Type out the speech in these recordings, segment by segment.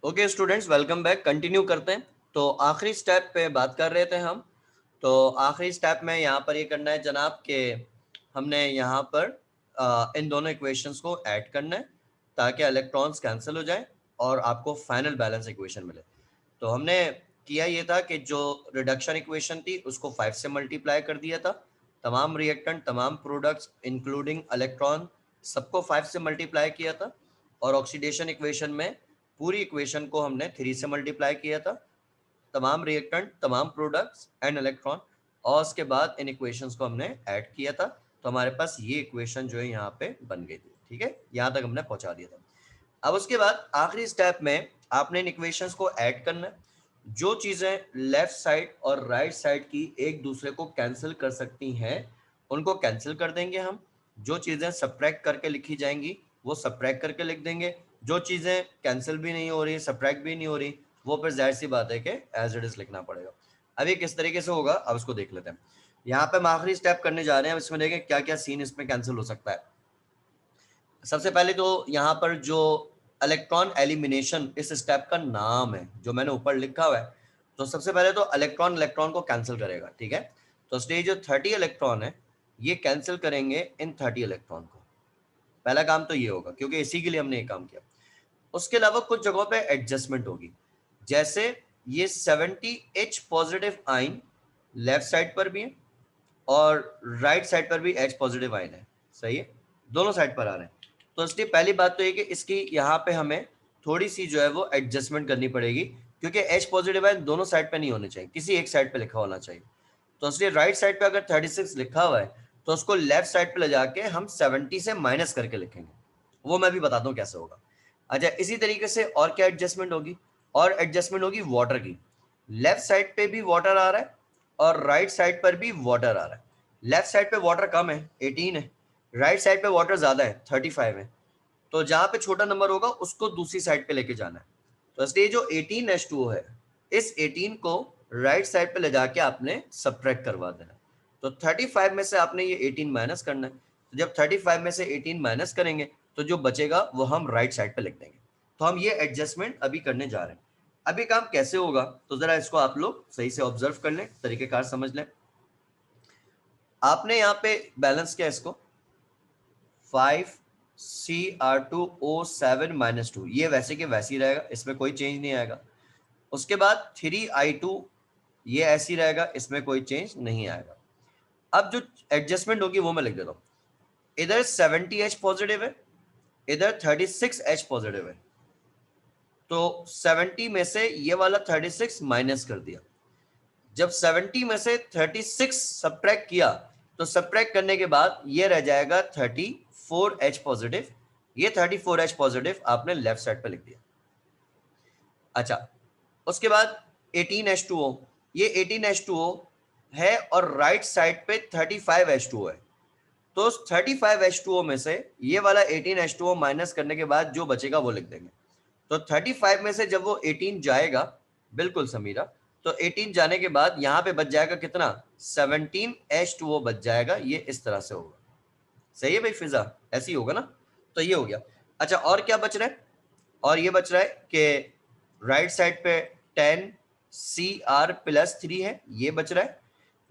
Okay students, welcome back. Continue करते हैं। तो आखिरी स्टेप पे बात कर रहे थे हम। तो आखिरी स्टेप में यहाँ पर ये करना है जनाब कि हमने यहाँ पर इन दोनों इक्वेशंस को ऐड करना है ताकि इलेक्ट्रॉन्स कैंसिल हो जाए और आपको फाइनल बैलेंस इक्वेशन मिले। तो हमने किया ये था कि जो रिडक्शन इक्वेशन थी उसको 5 से मल्टीप्लाई कर दिया था। तमाम रिएक्टेंट, तमाम प्रोडक्ट्स इंक्लूडिंग इलेक्ट्रॉन, सबको 5 से मल्टीप्लाई किया था। और ऑक्सीडेशन इक्वेशन में पूरी इक्वेशन को हमने 3 से मल्टीप्लाई किया था। तमाम रिएक्टेंट, तमाम प्रोडक्ट्स एंड इलेक्ट्रॉन, और उसके बाद इन इक्वेशंस को हमने ऐड किया था। तो हमारे पास ये इक्वेशन जो है यहाँ पे बन गई थी। ठीक है, यहाँ तक हमने पहुंचा दिया था। अब उसके बाद आखिरी स्टेप में आपने इन इक्वेशंस को ऐड करना है। जो चीजें लेफ्ट साइड और राइट साइड की एक दूसरे को कैंसिल कर सकती हैं उनको कैंसिल कर देंगे हम। जो चीजें सब्ट्रैक्ट करके लिखी जाएंगी वो सब्ट्रैक्ट करके लिख देंगे। जो चीजें कैंसिल भी नहीं हो रही, सब्ट्रैक्ट भी नहीं हो रही, वो फिर जाहिर सी बात है कि एज इट इज लिखना पड़ेगा। अब ये किस तरीके से होगा, अब इसको देख लेते हैं। यहाँ पे हम आखिरी स्टेप करने जा रहे हैं। इसमें देखें क्या क्या सीन इसमें कैंसिल हो सकता है। सबसे पहले तो यहाँ पर जो इलेक्ट्रॉन एलिमिनेशन इस स्टेप का नाम है जो मैंने ऊपर लिखा हुआ है, तो सबसे पहले तो इलेक्ट्रॉन इलेक्ट्रॉन को कैंसिल करेगा। ठीक है, तो स्टेज जो 30 इलेक्ट्रॉन है ये कैंसिल करेंगे इन 30 इलेक्ट्रॉन को। पहला काम तो ये होगा क्योंकि इसी के लिए हमने ये काम किया। उसके अलावा कुछ जगहों पे एडजस्टमेंट होगी, जैसे ये 70H positive ion left side पर भी है और राइट साइड पर भी H पॉजिटिव आइन है। सही है, दोनों साइड पर आ रहे हैं। तो इसलिए पहली बात तो ये कि इसकी यहाँ पे हमें थोड़ी सी जो है वो एडजस्टमेंट करनी पड़ेगी, क्योंकि H पॉजिटिव आइन दोनों साइड पे नहीं होने चाहिए, किसी एक साइड पे लिखा होना चाहिए। तो इसलिए राइट साइड पे अगर 36 लिखा हुआ है तो उसको लेफ्ट साइड पे ले जाके हम 70 से माइनस करके लिखेंगे। वो मैं भी बताता हूँ कैसे होगा। अच्छा, इसी तरीके से और क्या एडजस्टमेंट होगी, और एडजस्टमेंट होगी वाटर की। लेफ्ट साइड पे भी वाटर आ रहा है और राइट साइड पर भी वाटर आ रहा है। लेफ्ट साइड पे वाटर कम है, 18 है। राइट साइड पे वाटर ज्यादा है, 35 है। तो जहां पे छोटा नंबर होगा उसको दूसरी साइड पे लेके जाना है। तो इसलिए जो 18H2O है, इस 18 को राइट साइड पे ले जाके आपने सब्ट्रैक्ट करवा देना। तो 35 में से आपने ये 18 माइनस करना है। तो जब 35 में से 18 माइनस करेंगे तो जो बचेगा वो हम राइट साइड पे लिख देंगे। तो हम ये एडजस्टमेंट अभी करने जा रहे हैं। अभी काम कैसे होगा तो जरा इसको आप लोग सही से ऑब्जर्व कर लें, तरीकेकार समझ लें। आपने यहाँ पे बैलेंस किया इसको 5Cr2O7 -2, ये वैसे के वैसे ही रहेगा, इसमें कोई चेंज नहीं आएगा। उसके बाद 3I2 ये ऐसी रहेगा, इसमें कोई चेंज नहीं आएगा। अब जो एडजस्टमेंट होगी वो मैं लिख देता हूं। इधर 70H पॉजिटिव है, इधर 36H पॉजिटिव है। तो 70 में से ये वाला 36 माइनस कर दिया। जब 70 में से 36 सब्ट्रैक्ट किया तो सब्ट्रैक्ट करने के बाद ये रह जाएगा 34H पॉजिटिव। ये 34H पॉजिटिव आपने लेफ्ट साइड पे लिख दिया। अच्छा, उसके बाद 18H2O, ये 18H2O है और राइट साइड पे 35H2O है। तो उस 35H2O में से ये वाला 18H2O माइनस करने के बाद जो बचेगा वो लिख देंगे। तो 35 में से जब वो 18 जाएगा, बिल्कुल समीरा, तो 18 जाने के बाद यहाँ पे बच जाएगा कितना, 17H2O बच जाएगा। ये इस तरह से होगा। सही है भाई फिजा, ऐसे ही होगा ना। तो ये हो गया। अच्छा, और क्या बच रहा है, और ये बच रहा है कि राइट साइड पे 10Cr+3 है, ये बच रहा है।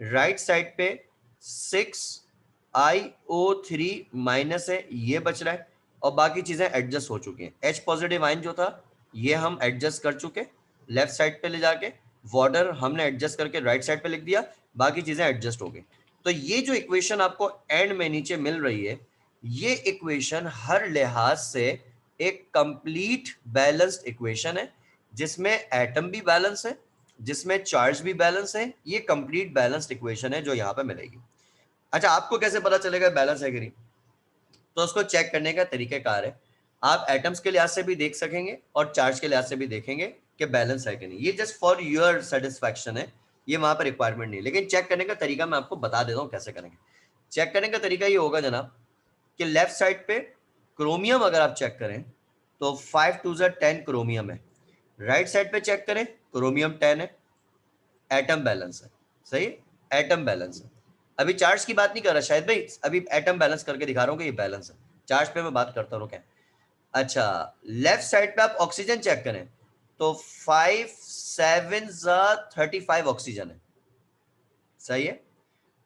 राइट साइड पे 6iO3 माइनस है, ये बच रहा है। और बाकी चीजें एडजस्ट हो चुकी हैं। H पॉजिटिव आइन जो था ये हम एडजस्ट कर चुके लेफ्ट साइड पे ले जाके, वाटर हमने एडजस्ट करके राइट साइड पे लिख दिया, बाकी चीजें एडजस्ट हो गई। तो ये जो इक्वेशन आपको एंड में नीचे मिल रही है, ये इक्वेशन हर लिहाज से एक कंप्लीट बैलेंस्ड इक्वेशन है, जिसमें एटम भी बैलेंस है, जिसमें चार्ज भी बैलेंस है। ये कंप्लीट बैलेंस्ड इक्वेशन है जो यहाँ पे मिलेगी। अच्छा, आपको कैसे पता चलेगा बैलेंस है कि नहीं, तो उसको चेक करने का तरीकाकार है। आप एटम्स के लिहाज से भी देख सकेंगे और चार्ज के लिहाज से भी देखेंगे कि बैलेंस है कि नहीं। ये जस्ट फॉर योर सेटिस्फैक्शन है, ये वहां पर रिक्वायरमेंट नहीं। लेकिन चेक करने का तरीका मैं आपको बता देता हूँ कैसे करेंगे। चेक करने का तरीका ये होगा जनाब कि लेफ्ट साइड पे क्रोमियम अगर आप चेक करें तो 5 2 10 क्रोमियम है। राइट साइड पे चेक करें, क्रोमियम 10 है। एटम बैलेंस है। सही, एटम बैलेंस है। अभी चार्ज की बात नहीं कर रहा शायद भाई, अभी एटम बैलेंस करके दिखा रहा हूँ कि ये बैलेंस है। चार्ज पे मैं बात करता हूँ क्या। अच्छा, लेफ्ट साइड पे आप ऑक्सीजन चेक करें तो 5 7 35 ऑक्सीजन है, सही है।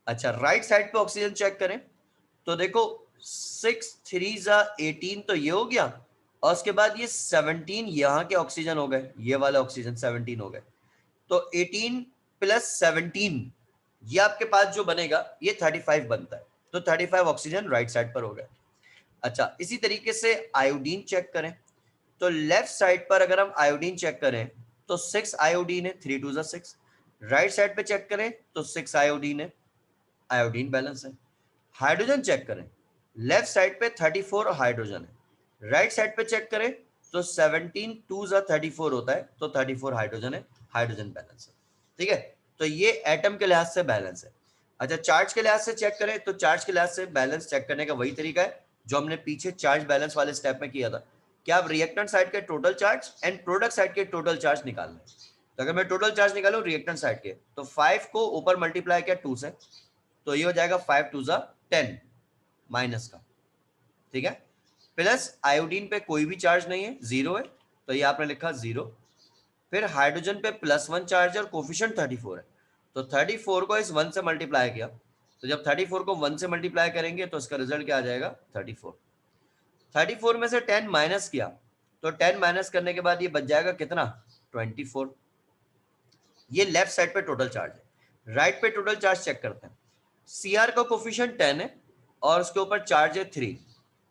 अच्छा राइट साइड पे ऑक्सीजन चेक करें तो देखो 6 3 18 तो ये हो गया, और उसके बाद ये 17 यहाँ के ऑक्सीजन हो गए, ये वाले ऑक्सीजन 17 हो गए, तो 18 प्लस 17 ये आपके पास जो बनेगा ये 35 बनता है, तो 35 ऑक्सीजन राइट साइड पर हो गए। अच्छा इसी तरीके से आयोडीन चेक करें तो लेफ्ट साइड पर अगर हम आयोडीन चेक करें तो 6 आयोडीन है, 3 2 6। राइट साइड पे चेक करें तो 6 आयोडीन है, आयोडीन बैलेंस है। हाइड्रोजन चेक करें, लेफ्ट साइड पे 34 हाइड्रोजन है, राइट साइड पे चेक करें तो 17 2 34 होता है, तो 34 हाइड्रोजन है, हाइड्रोजन बैलेंस है। ठीक है, तो ये एटम के लिहाज से बैलेंस है। अच्छा चार्ज के लिहाज से चेक करें तो चार्ज के लिहाज से बैलेंस चेक करने का वही तरीका है जो हमने पीछे चार्ज बैलेंस वाले स्टेप में किया था कि आप रिएक्टेंट साइड के total charge and product side के टोटल चार्ज निकाल लें। तो अगर मैं टोटल चार्ज निकालूं रिएक्टेंट साइड के तो 5 को ऊपर मल्टीप्लाई किया 2 से, तो ये हो जाएगा 5 2 10 माइनस का, ठीक है। प्लस आयोडीन पे कोई भी चार्ज नहीं है, जीरो है, तो ये आपने लिखा जीरो। फिर हाइड्रोजन पे +1 चार्ज और कोफिशिएंट 34 है, तो 34 को इस 1 से मल्टीप्लाई किया, तो जब 34 को 1 से मल्टीप्लाई करेंगे तो इसका रिजल्ट क्या आ जाएगा 34। 34 में से 10 माइनस किया तो 10 माइनस करने के बाद ये बच जाएगा कितना 24। ये लेफ्ट साइड पे टोटल चार्ज है। राइट पे टोटल चार्ज चेक करते हैं। सीआर का कोफिशिएंट 10 है और उसके ऊपर चार्ज है 3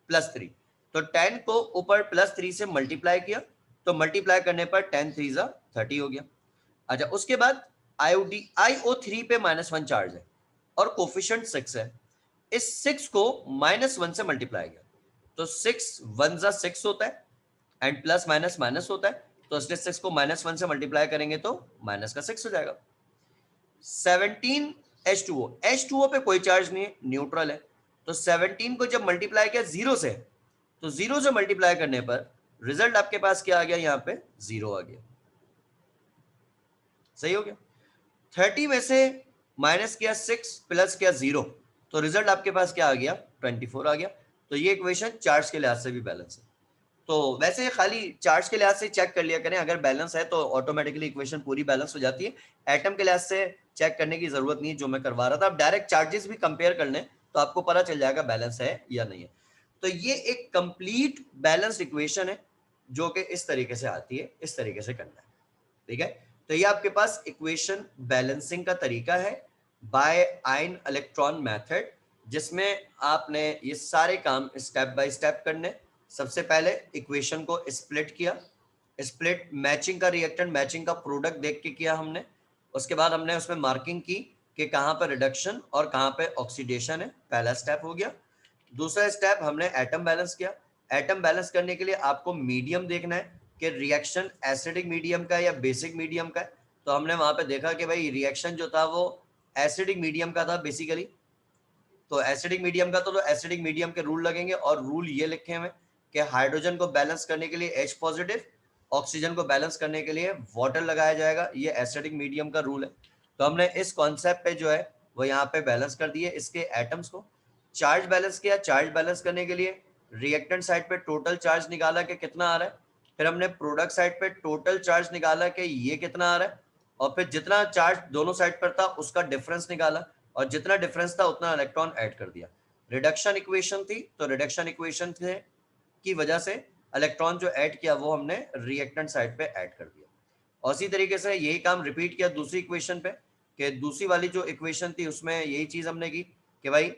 +3, तो 10 को ऊपर +3 से मल्टीप्लाई किया, तो मल्टीप्लाई करने पर 10 3 30 हो गया। अच्छा उसके बाद IO3 पे -1 चार्ज है और कोफिशिएंट 6 है, इस 6 को -1 से मल्टीप्लाई किया, तो 6 1 6 होता है एंड प्लस माइनस माइनस होता है, तो इसलिए 6 को -1 से मल्टीप्लाई करेंगे तो माइनस का 6 हो जाएगा। 17 H2O पे कोई चार्ज नहीं है, न्यूट्रल है, तो 17 को जब मल्टीप्लाई किया 0 से, तो 0 से मल्टीप्लाई करने पर रिजल्ट आपके पास क्या आ गया, यहाँ पे 0 आ गया, सही हो गया। 30 में से माइनस किया 6 प्लस किया 0, तो रिजल्ट आपके पास क्या आ गया 24 आ गया। तो ये इक्वेशन चार्ज के लिहाज से भी बैलेंस है। तो वैसे खाली चार्ज के लिहाज से चेक कर लिया करें, अगर बैलेंस है तो ऑटोमेटिकली इक्वेशन पूरी बैलेंस हो जाती है। एटम के लिहाज से चेक करने की जरूरत नहीं है, जो मैं करवा रहा था। आप डायरेक्ट चार्जेस भी कंपेयर कर लें तो आपको पता चल जाएगा बैलेंस है या नहीं है। तो ये एक कंप्लीट बैलेंस इक्वेशन है जो कि इस तरीके से आती है, इस तरीके से करना है, ठीक है। तो ये आपके पास इक्वेशन बैलेंसिंग का तरीका है बाय आयन इलेक्ट्रॉन मेथड, जिसमें आपने ये सारे काम स्टेप बाय स्टेप करने। सबसे पहले इक्वेशन को स्प्लिट किया, स्प्लिट मैचिंग का रिएक्टेंट मैचिंग का प्रोडक्ट देख के किया हमने। उसके बाद हमने उसमें मार्किंग की कि कहाँ पर रिडक्शन और कहाँ पे ऑक्सीडेशन है, पहला स्टेप हो गया। दूसरा स्टेप हमने एटम बैलेंस किया। एटम बैलेंस करने के लिए आपको मीडियम देखना है कि रिएक्शन एसिडिक मीडियम का है या बेसिक मीडियम का है। तो हमने वहां पे देखा कि भाई रिएक्शन जो था वो एसिडिक मीडियम का था बेसिकली, तो एसिडिक मीडियम का तो एसिडिक मीडियम के रूल लगेंगे, और रूल ये लिखे हुए कि हाइड्रोजन को बैलेंस करने के लिए H पॉजिटिव, ऑक्सीजन को बैलेंस करने के लिए वाटर लगाया जाएगा, ये एसिडिक मीडियम का रूल है। तो हमने इस कॉन्सेप्ट पे जो है वो यहाँ पे बैलेंस कर दिए इसके एटम्स को। चार्ज बैलेंस किया, चार्ज बैलेंस करने के लिए रिएक्टेंट साइड पे टोटल चार्ज निकाला कि कितना आ रहा है, फिर हमने प्रोडक्ट साइड पे टोटल चार्ज निकाला कि ये कितना आ रहा है, और फिर जितना चार्ज दोनों साइड पर था उसका डिफरेंस निकाला, और जितना डिफरेंस था उतना इलेक्ट्रॉन ऐड कर दिया। रिडक्शन इक्वेशन थी, तो रिडक्शन इक्वेशन की वजह से इलेक्ट्रॉन जो ऐड किया वो हमने रिएक्टेंट साइड पे ऐड कर दिया। और इसी तरीके से यही काम रिपीट किया दूसरी इक्वेशन पे, कि दूसरी वाली जो इक्वेशन थी उसमें यही चीज हमने की कि भाई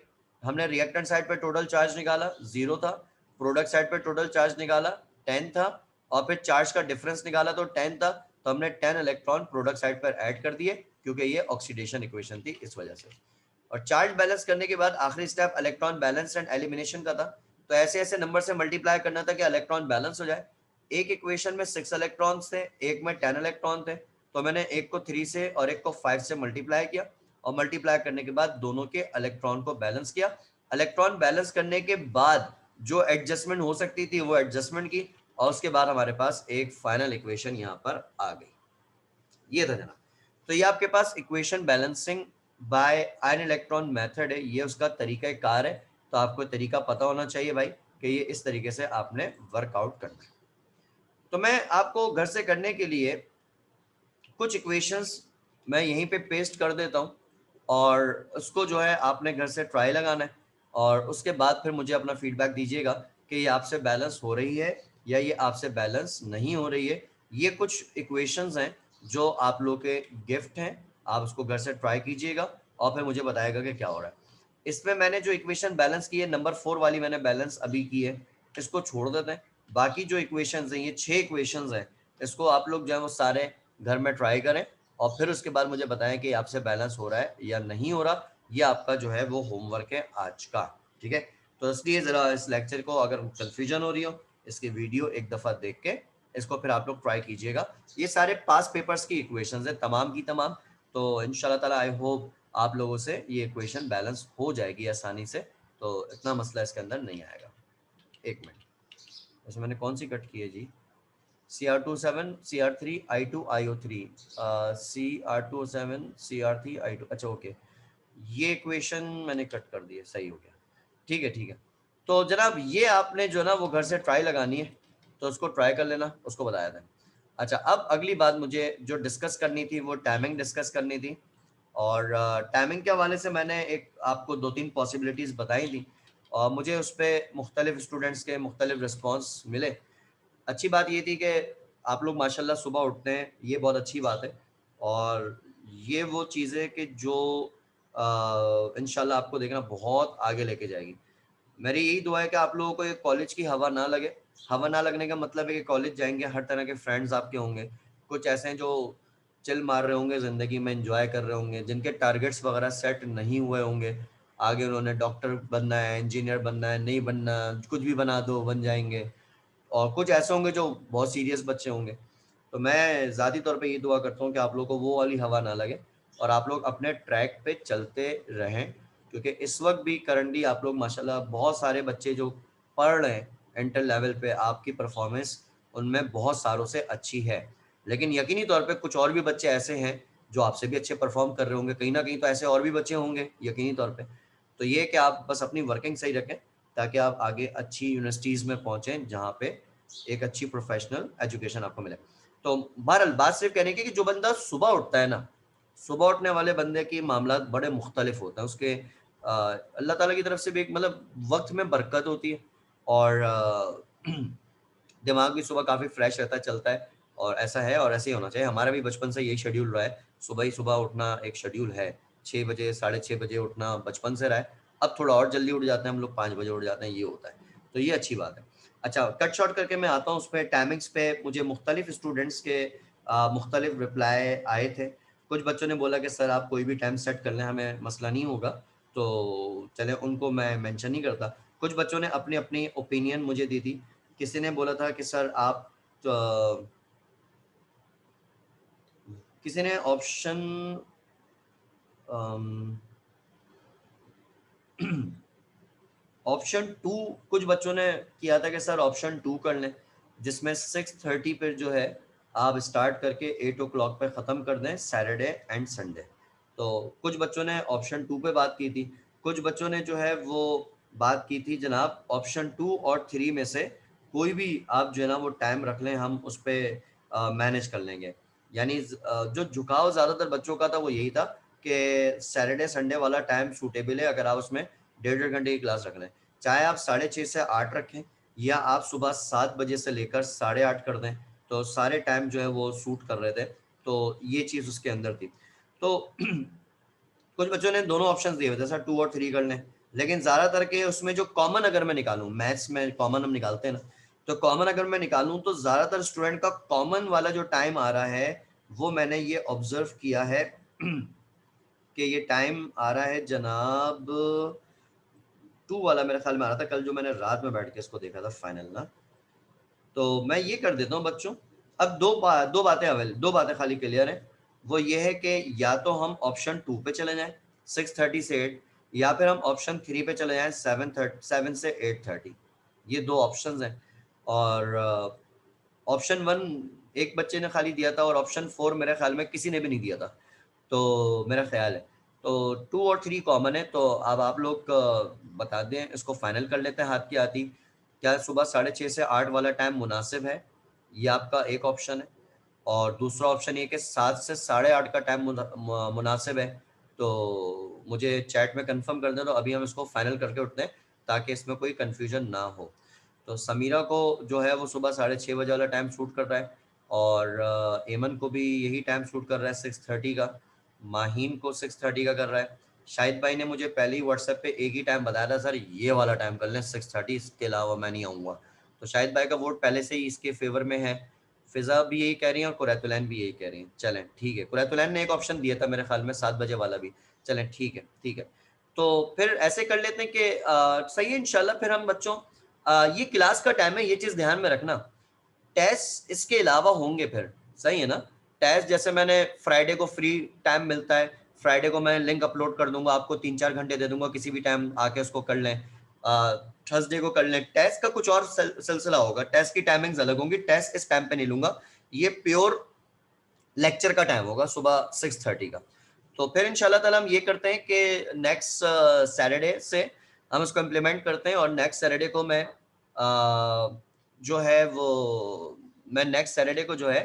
हमने रिएक्टेंट साइड पे टोटल चार्ज निकाला 0 था, प्रोडक्ट साइड पे टोटल चार्ज निकाला 10 था, और फिर चार्ज का डिफरेंस निकाला तो 10 था, तो हमने 10 इलेक्ट्रॉन प्रोडक्ट साइड पर ऐड कर दिए क्योंकि ये ऑक्सीडेशन इक्वेशन थी इस वजह से। और चार्ज बैलेंस करने के बाद आखिरी step electron balance and elimination का था, तो ऐसे ऐसे नंबर से मल्टीप्लाई करना था कि इलेक्ट्रॉन बैलेंस हो जाए। एक इक्वेशन में 6 इलेक्ट्रॉन्स थे, एक में 10 इलेक्ट्रॉन थे, तो मैंने एक को 3 से और एक को 5 से मल्टीप्लाई किया, और मल्टीप्लाई करने के बाद दोनों के इलेक्ट्रॉन को बैलेंस किया। इलेक्ट्रॉन बैलेंस करने के बाद जो एडजस्टमेंट हो सकती थी वो एडजस्टमेंट की, और उसके बाद हमारे पास एक फाइनल इक्वेशन यहाँ पर आ गई। ये था जना। तो ये आपके पास equation balancing by ion electron method है, ये उसका तरीका कार है। तो आपको तरीका पता होना चाहिए भाई कि ये इस तरीके से आपने वर्कआउट करना है। तो मैं आपको घर से करने के लिए कुछ इक्वेशंस मैं यहीं पे पेस्ट कर देता हूँ और उसको जो है आपने घर से ट्राई लगाना है और उसके बाद फिर मुझे अपना फीडबैक दीजिएगा कि ये आपसे बैलेंस हो रही है या ये आपसे बैलेंस नहीं हो रही है। ये कुछ इक्वेशंस हैं जो आप लोग के गिफ्ट हैं, आप उसको घर से ट्राई कीजिएगा और फिर मुझे बताएगा कि क्या हो रहा है। इसमें मैंने जो इक्वेशन बैलेंस की है, नंबर 4 वाली मैंने बैलेंस अभी की है, इसको छोड़ देते हैं। बाकी जो इक्वेशंस हैं, ये 6 इक्वेशंस हैं, इसको आप लोग जो है वो सारे घर में ट्राई करें और फिर उसके बाद मुझे बताएं कि आपसे बैलेंस हो रहा है या नहीं हो रहा। ये आपका जो है वो होमवर्क है आज का, ठीक है। तो इसलिए ज़रा इस लेक्चर को अगर कन्फ्यूजन हो रही हो, इसकी वीडियो एक दफ़ा देख के इसको फिर आप लोग ट्राई कीजिएगा। ये सारे पास पेपर्स की इक्वेशंस हैं, तमाम की तमाम। तो इंशाल्लाह ताला आई होप आप लोगों से ये इक्वेशन बैलेंस हो जाएगी आसानी से, तो इतना मसला इसके अंदर नहीं आएगा। एक मिनट, वैसे मैंने कौन सी कट की है जी? CR27 CR3 I2 IO3 CR27 CR3 I2, अच्छा ओके, ये इक्वेशन मैंने कट कर दी है, सही हो गया, ठीक है ठीक है। तो जनाब ये आपने जो ना वो घर से ट्राई लगानी है, तो उसको ट्राई कर लेना, उसको बताया था। अच्छा, अब अगली बात मुझे जो डिस्कस करनी थी वो टाइमिंग डिस्कस करनी थी और टाइमिंग के हवाले से मैंने एक आपको 2-3 पॉसिबिलिटीज़ बताई थी और मुझे उस पर मुख्तलिफ स्टूडेंट्स के मुख्तलिफ रिस्पॉन्स मिले। अच्छी बात ये थी कि आप लोग माशाल्लाह सुबह उठते हैं, ये बहुत अच्छी बात है और ये वो चीज़ है कि जो इंशाल्लाह आपको देखना बहुत आगे लेके जाएगी। मेरी यही दुआ है कि आप लोगों को ये कॉलेज की हवा ना लगे। हवा ना लगने का मतलब है कि कॉलेज जाएँगे, हर तरह के फ्रेंड्स आपके होंगे। कुछ ऐसे हैं जो चिल मार रहे होंगे, ज़िंदगी में एन्जॉय कर रहे होंगे, जिनके टारगेट्स वगैरह सेट नहीं हुए होंगे। आगे उन्होंने डॉक्टर बनना है, इंजीनियर बनना है, नहीं बनना, कुछ भी बना दो, बन जाएँगे। और कुछ ऐसे होंगे जो बहुत सीरियस बच्चे होंगे। तो मैं ज़ाती तौर पे ये दुआ करता हूँ कि आप लोगों को वो वाली हवा ना लगे और आप लोग अपने ट्रैक पे चलते रहें, क्योंकि इस वक़्त भी करंटली आप लोग माशाल्लाह बहुत सारे बच्चे जो पढ़ रहे हैं इंटर लेवल पे, आपकी परफ़ॉर्मेंस उनमें बहुत सारों से अच्छी है। लेकिन यकीनी तौर पे कुछ और भी बच्चे ऐसे हैं जो आपसे भी अच्छे परफ़ॉर्म कर रहे होंगे, कहीं न कहीं तो ऐसे और भी बच्चे होंगे यकीनी तौर पे। तो ये है कि आप बस अपनी वर्किंग सही रखें ताकि आप आगे अच्छी यूनिवर्सिटीज़ में पहुँचें, जहाँ पे एक अच्छी प्रोफ़ेशनल एजुकेशन आपको मिले। तो बहरहाल बात सिर्फ़ कहने की है कि जो बंदा सुबह उठता है ना, सुबह उठने वाले बंदे के मामलात बड़े मुख्तलिफ़ होते हैं। उसके अल्लाह ताला की तरफ से भी एक मतलब वक़्त में बरकत होती है और दिमाग भी सुबह काफ़ी फ्रेश रहता है, चलता है और ऐसा है और ऐसे ही होना चाहिए। हमारा भी बचपन से यही शेड्यूल रहा है, सुबह ही सुबह उठना एक शेड्यूल है। 6 बजे, साढ़े 6 बजे उठना बचपन से रहा है। अब थोड़ा और जल्दी उठ जाते हैं हम लोग, 5 बजे उठ जाते हैं, ये होता है। तो ये अच्छी बात है। अच्छा, कट शॉर्ट करके मैं आता हूँ उस पे टाइमिंग्स पे। मुझे मुख्तलिफ स्टूडेंट्स के मुख्तलिफ रिप्लाई आए थे। कुछ बच्चों ने बोला कि सर आप कोई भी टाइम सेट कर लें, हमें मसला नहीं होगा। तो चलें, उनको मैं मेंशन नहीं करता। कुछ बच्चों ने अपनी-अपनी ओपिनियन मुझे दी थी। किसी ने बोला था कि सर आप अ, किसी ने ऑप्शन अम, ऑप्शन 2 कुछ बच्चों ने किया था कि सर ऑप्शन 2 कर लें, जिसमें 6:30 पे जो है आप स्टार्ट करके 8 ओ क्लॉक पे ख़त्म कर दें सैटरडे एंड संडे। तो कुछ बच्चों ने ऑप्शन 2 पे बात की थी। कुछ बच्चों ने जो है वो बात की थी जनाब ऑप्शन 2 और 3 में से कोई भी आप जो है ना वो टाइम रख लें, हम उस पे मैनेज कर लेंगे। यानी जो झुकाव ज़्यादातर बच्चों का था वो यही था कि सैटरडे संडे वाला टाइम सूटेबल है, अगर आप उसमें डेढ़-डेढ़ घंटे की क्लास रख लें। चाहे आप 6:30 से 8 रखें या आप सुबह 7 बजे से लेकर साढ़े 8 कर दें, तो सारे टाइम जो है वो सूट कर रहे थे। तो ये चीज़ उसके अंदर थी। तो कुछ बच्चों ने दोनों ऑप्शंस दिए हुए थे, सर 2 और 3 कर लें। लेकिन ज़्यादातर के उसमें जो कॉमन अगर मैं निकालूँ, मैथ्स में कॉमन हम निकालते हैं ना, तो कॉमन अगर मैं निकालूँ तो ज़्यादातर स्टूडेंट का कॉमन वाला जो टाइम आ रहा है, वो मैंने ये ऑब्ज़र्व किया है कि ये टाइम आ रहा है जनाब 2 वाला मेरे ख़्याल में आ रहा था, कल जो मैंने रात में बैठ के इसको देखा था फाइनल ना। तो मैं ये कर देता हूँ बच्चों, अब 2 बातें खाली क्लियर हैं। वो ये है कि या तो हम ऑप्शन 2 पे चले जाएँ 6:30 से 8, या फिर हम ऑप्शन 3 पे चले जाएँ 7 से 8:30। ये 2 ऑप्शंस हैं और ऑप्शन 1 एक बच्चे ने खाली दिया था और ऑप्शन 4 मेरे ख़्याल में किसी ने भी नहीं दिया था। तो मेरा ख़्याल है। तो 2 और 3 कॉमन है, तो अब आप लोग बता दें, इसको फाइनल कर लेते हैं हाथ की हाथ ही। क्या सुबह 6:30 से 8 वाला टाइम मुनासिब है ये आपका एक ऑप्शन है। और दूसरा ऑप्शन ये कि 7 से 8:30 का टाइम मुनासिब है, तो मुझे चैट में कंफर्म कर दें, तो अभी हम इसको फाइनल करके उठते हैं ताकि इसमें कोई कन्फ्यूजन ना हो। तो समीरा को जो है वो सुबह 6:30 बजे वाला टाइम शूट कर रहा है, और एमन को भी यही टाइम शूट कर रहा है 6:30 का, माहीन को 6:30 का कर रहा है। शाहिद भाई ने मुझे पहले ही व्हाट्सएप पे एक ही टाइम बताया था, सर ये वाला टाइम कर लें 6:30, इसके अलावा मैं नहीं आऊँगा। तो शाहिद भाई का वोट पहले से ही इसके फेवर में है। फिजा भी यही कह रही है और कुरैतुलैन भी यही कह रही है। चलें ठीक है, कुरैतुलैन ने एक ऑप्शन दिया था मेरे ख्याल में 7 बजे वाला भी। चलें ठीक है, ठीक है। तो फिर ऐसे कर लेते हैं कि सही है इंशाल्लाह। फिर हम बच्चों ये क्लास का टाइम है, ये चीज़ ध्यान में रखना। टेस्ट इसके अलावा होंगे फिर, सही है ना। टेस्ट जैसे मैंने फ्राइडे को फ्री टाइम मिलता है, फ्राइडे को मैं लिंक अपलोड कर दूंगा, आपको 3-4 घंटे दे दूंगा, किसी भी टाइम आके उसको कर लें। थर्सडे को कर लें। टेस्ट का कुछ और सिलसिला होगा, टेस्ट की टाइमिंग्स अलग होंगी, टेस्ट इस टाइम पे नहीं लूंगा, ये प्योर लेक्चर का टाइम होगा सुबह 6:30 का। तो फिर इंशाल्लाह ताला हम ये करते हैं कि नेक्स्ट सैटरडे से हम इसको इम्प्लीमेंट करते हैं, और नेक्स्ट सैटरडे को मैं जो है वो मैं नेक्स्ट सैटरडे को जो है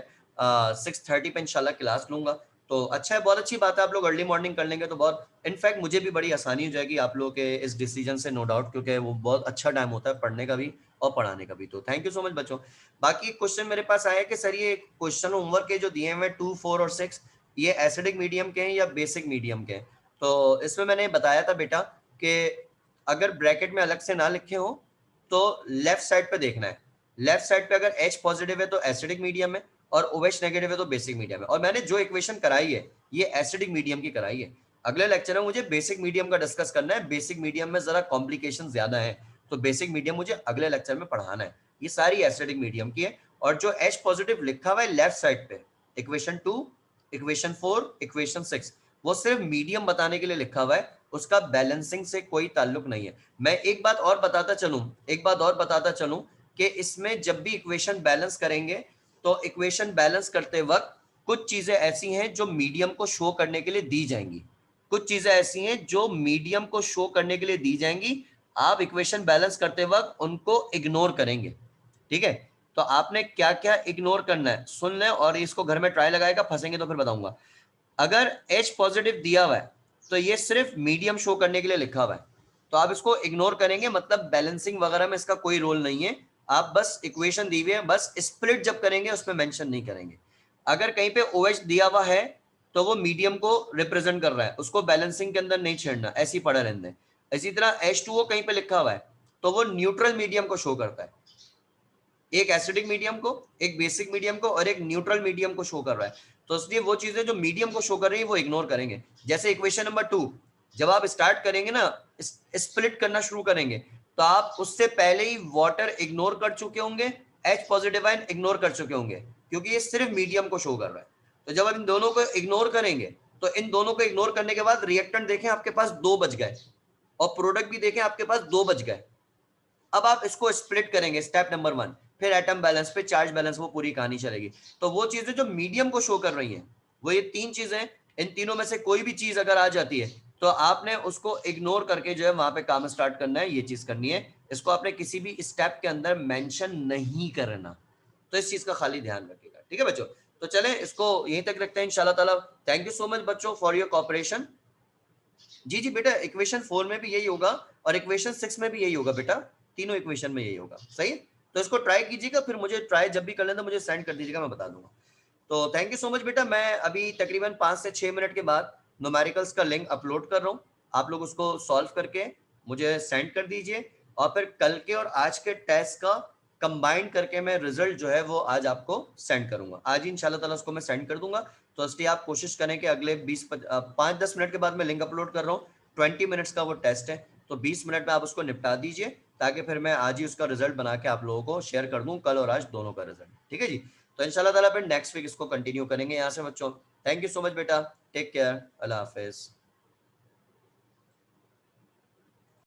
6:30 पे इंशाल्लाह क्लास लूंगा। तो अच्छा है, बहुत अच्छी बात है, आप लोग अर्ली मॉर्निंग कर लेंगे तो बहुत, इनफैक्ट मुझे भी बड़ी आसानी हो जाएगी आप लोगों के इस डिसीजन से, नो डाउट, क्योंकि वो बहुत अच्छा टाइम होता है पढ़ने का भी और पढ़ाने का भी। तो थैंक यू सो मच बच्चों। बाकी क्वेश्चन मेरे पास आया कि सर ये क्वेश्चन होमवर्क के जो दिए हुए 2, 4 और 6, ये एसिडिक मीडियम के हैं या बेसिक मीडियम के हैं। तो इसमें मैंने बताया था बेटा कि अगर ब्रैकेट में अलग से ना लिखे हो तो लेफ्ट साइड पे देखना है। लेफ्ट साइड पे अगर H पॉजिटिव है तो एसिडिक मीडियम है, और OH नेगेटिव है तो बेसिक मीडियम है। और मैंने जो इक्वेशन कराई है ये एसिडिक मीडियम की कराई है। अगले लेक्चर में मुझे बेसिक मीडियम का डिस्कस करना है, बेसिक मीडियम में जरा कॉम्प्लिकेशन ज्यादा है, तो बेसिक मीडियम मुझे अगले लेक्चर में पढ़ाना है। ये सारी एसिडिक मीडियम की है। और जो H पॉजिटिव लिखा हुआ है लेफ्ट साइड पे, इक्वेशन 2, इक्वेशन 4, इक्वेशन 6, वो सिर्फ मीडियम बताने के लिए लिखा हुआ है, उसका बैलेंसिंग से कोई ताल्लुक नहीं है। मैं एक बात और बताता चलूं कि इसमें जब भी इक्वेशन बैलेंस करेंगे तो इक्वेशन बैलेंस करते वक्त कुछ चीजें ऐसी हैं जो मीडियम को शो करने के लिए दी जाएंगी, कुछ चीजें ऐसी हैं जो मीडियम को शो करने के लिए दी जाएंगी, आप इक्वेशन बैलेंस करते वक्त उनको इग्नोर करेंगे। ठीक है, तो आपने क्या क्या इग्नोर करना है सुन लें, और इसको घर में ट्राई लगाएगा, फंसेंगे तो फिर बताऊंगा। अगर H पॉजिटिव दिया हुआ है तो ये सिर्फ मीडियम शो करने के लिए लिखा हुआ है, तो आप इसको इग्नोर करेंगे, मतलब बैलेंसिंग वगैरह में इसका कोई रोल नहीं है। आप बस इक्वेशन दी हुई है, बस स्प्लिट जब करेंगे उसमें मेंशन नहीं करेंगे। अगर कहीं पे OH दिया हुआ है तो वो मीडियम को रिप्रेजेंट कर रहा है, उसको बैलेंसिंग के अंदर नहीं छेड़ना, ऐसे ही पड़ा रहने दें। इसी तरह H2O कहीं पे लिखा हुआ है तो वो न्यूट्रल मीडियम को शो करता है, एक एसिडिक मीडियम को, एक बेसिक मीडियम को और एक न्यूट्रल मीडियम को शो कर रहा है। तो इसलिए वो चीजें जो मीडियम को शो कर रही है वो इग्नोर करेंगे। जैसे इक्वेशन नंबर 2 जब आप स्टार्ट करेंगे ना, स्प्लिट करना शुरू करेंगे, तो आप उससे पहले ही वाटर इग्नोर कर चुके होंगे, H पॉजिटिव आयन इग्नोर कर चुके होंगे, क्योंकि ये सिर्फ मीडियम को शो कर रहा है। तो जब आप इन दोनों को इग्नोर करेंगे तो इन दोनों को इग्नोर करने के बाद रिएक्टेंट देखें आपके पास 2 बच गए, और प्रोडक्ट भी देखें आपके पास 2 बच गए। अब आप इसको स्प्लिट करेंगे, स्टेप नंबर 1, फिर एटम बैलेंस, फिर चार्ज बैलेंस, वो पूरी कहानी चलेगी। तो वो चीजें जो मीडियम को शो कर रही हैं वो ये 3 चीजें, इन तीनों में से कोई भी चीज अगर आ जाती है तो आपने उसको इग्नोर करके जो है वहां पे काम स्टार्ट करना है, ये चीज करनी है। इसको आपने किसी भी स्टेप के अंदर मेंशन नहीं करना, तो इस चीज का खाली ध्यान रखिएगा। ठीक है बच्चों, तो चलें इसको यहीं तक रखते हैं इंशाल्लाह ताला। थैंक यू सो मच बच्चों फॉर योर कॉपरेशन। जी जी बेटा, इक्वेशन 4 में भी यही होगा और इक्वेशन 6 में भी यही होगा बेटा, तीनों इक्वेशन में यही होगा, सही है। तो इसको ट्राई कीजिएगा, फिर मुझे ट्राई जब भी कर लेना मुझे सेंड कर दीजिएगा, मैं बता दूंगा। तो थैंक यू सो मच बेटा। मैं अभी तकरीबन 5 से 6 मिनट के बाद न्यूमेरिकल्स का लिंक अपलोड कर रहा हूँ, आप लोग उसको सॉल्व करके मुझे सेंड कर दीजिए, और फिर कल के और आज के टेस्ट का कंबाइंड करके मैं रिजल्ट जो है वो आज आपको सेंड करूंगा, आज ही इंशाल्लाह ताला उसको मैं सेंड कर दूंगा। तो इसलिए आप कोशिश करें कि अगले 5-10 मिनट के बाद मैं लिंक अपलोड कर रहा हूँ, 20 मिनट्स का वो टेस्ट है, तो 20 मिनट में आप उसको निपटा दीजिए, ताकि फिर मैं आज ही उसका रिजल्ट बना के आप लोगों को शेयर कर दूं, कल और आज दोनों का रिजल्ट। ठीक है जी, तो इंशाल्लाह ताला फिर नेक्स्ट वीक इसको कंटिन्यू करेंगे यहाँ से बच्चों। थैंक यू सो मच बेटा, टेक केयर, अल्लाह हाफिज।